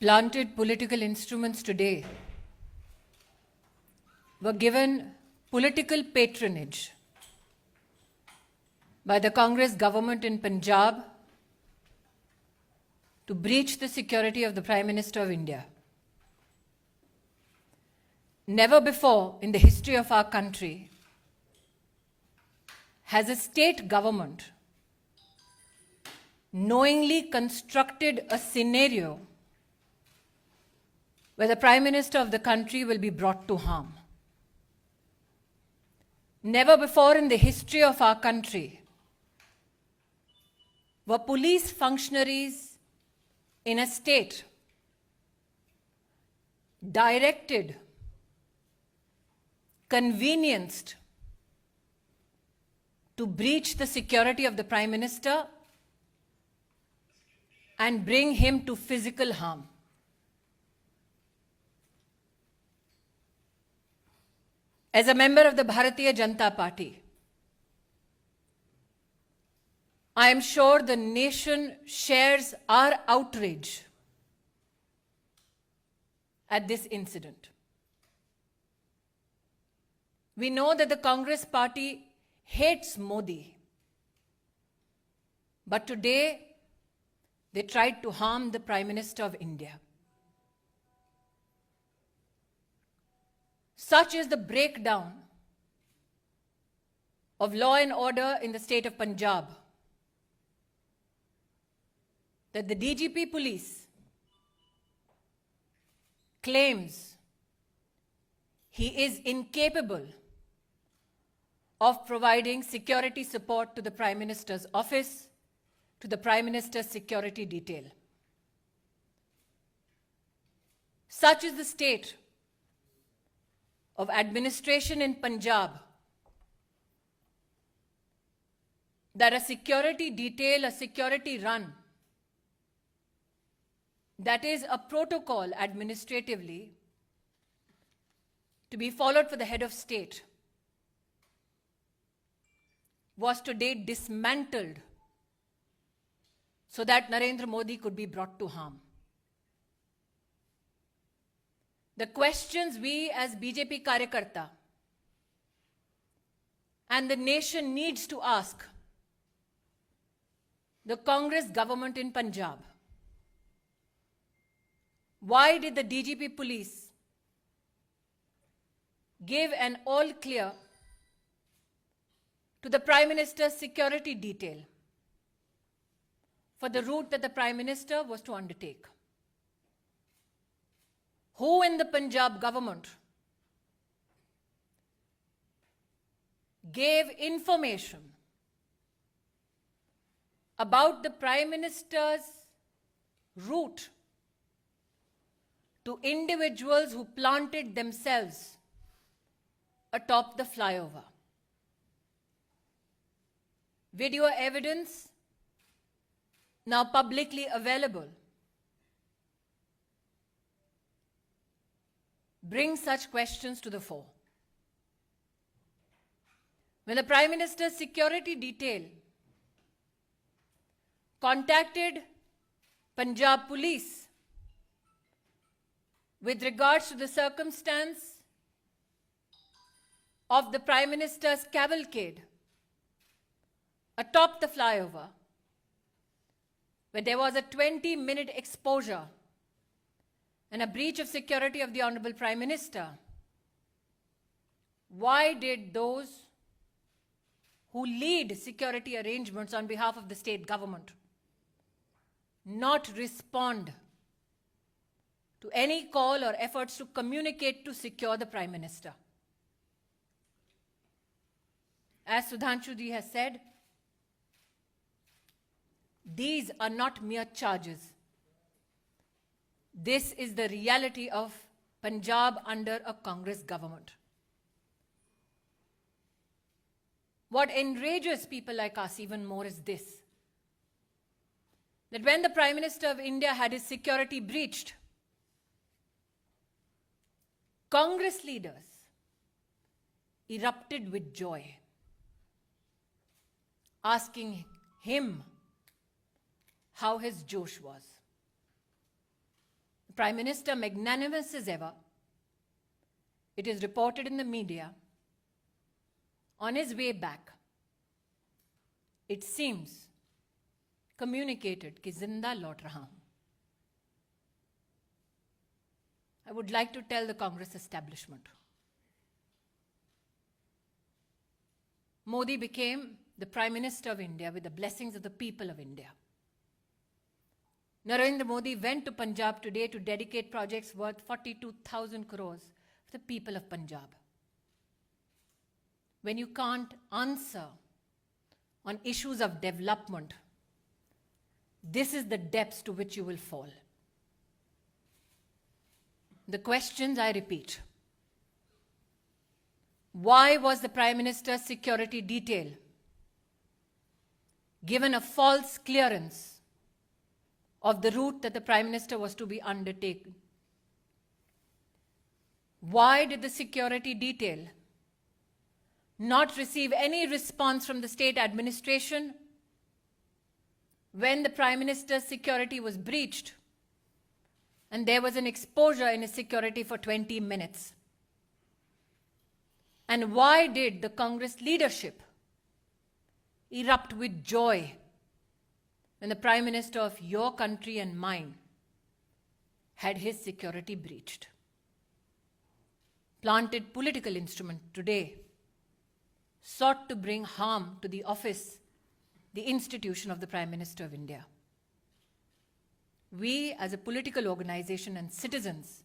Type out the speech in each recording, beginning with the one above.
planted political instruments today were given political patronage by the Congress government in Punjab to breach the security of the Prime Minister of India. Never before in the history of our country has a state government knowingly constructed a scenario where the Prime Minister of the country will be brought to harm. Never before in the history of our country were police functionaries in a state directed, convenienced to breach the security of the Prime Minister and bring him to physical harm. As a member of the Bharatiya Janata Party, I am sure the nation shares our outrage at this incident. We know that the Congress party hates Modi, but today they tried to harm the Prime Minister of India. Such is the breakdown of law and order in the state of Punjab that the DGP police claims he is incapable of providing security support to the Prime Minister's office, to the Prime Minister's security detail. Such is the state of administration in Punjab that a security detail, a security run, that is a protocol administratively to be followed for the head of state, was today dismantled so that Narendra Modi could be brought to harm. The questions we as BJP Karyakarta and the nation needs to ask the Congress government in Punjab: why did the DGP police give an all clear to the Prime Minister's security detail for the route that the Prime Minister was to undertake? Who in the Punjab government gave information about the Prime Minister's route to individuals who planted themselves atop the flyover? Video evidence now publicly available brings such questions to the fore. When the Prime Minister's security detail contacted Punjab police with regards to the circumstance of the Prime Minister's cavalcade atop the flyover, where there was a 20-minute exposure and a breach of security of the Honorable Prime Minister, why did those who lead security arrangements on behalf of the state government not respond to any call or efforts to communicate to secure the Prime Minister? As Sudhanshu ji has said, these are not mere charges. This is the reality of Punjab under a Congress government. What enrages people like us even more is this: that when the Prime Minister of India had his security breached, Congress leaders erupted with joy, asking him how his Josh was. The Prime Minister, magnanimous as ever, it is reported in the media, on his way back, it seems, communicated कि जिंदा लौट रहा हूं. I would like to tell the Congress establishment, Modi became the Prime Minister of India with the blessings of the people of India. Narendra Modi went to Punjab today to dedicate projects worth 42,000 crores for the people of Punjab. When you can't answer on issues of development, this is the depths to which you will fall. The questions, I repeat. Why was the Prime Minister's security detail given a false clearance of the route that the Prime Minister was to be undertaken? Why did the security detail not receive any response from the state administration when the Prime Minister's security was breached and there was an exposure in his security for 20 minutes? And why did the Congress leadership erupt with joy when the Prime Minister of your country and mine had his security breached? Planted political instrument today sought to bring harm to the office, the institution of the Prime Minister of India. We as a political organization and citizens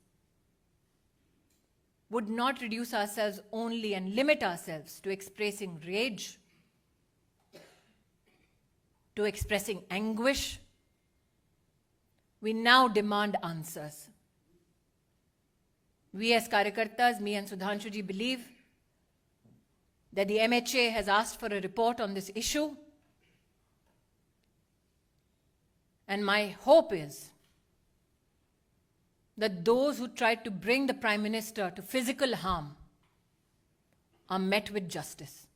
would not reduce ourselves only and limit ourselves to expressing rage, to expressing anguish. We now demand answers. We as Karyakartas, me and Sudhanshuji, believe that the MHA has asked for a report on this issue. And my hope is that those who tried to bring the Prime Minister to physical harm are met with justice.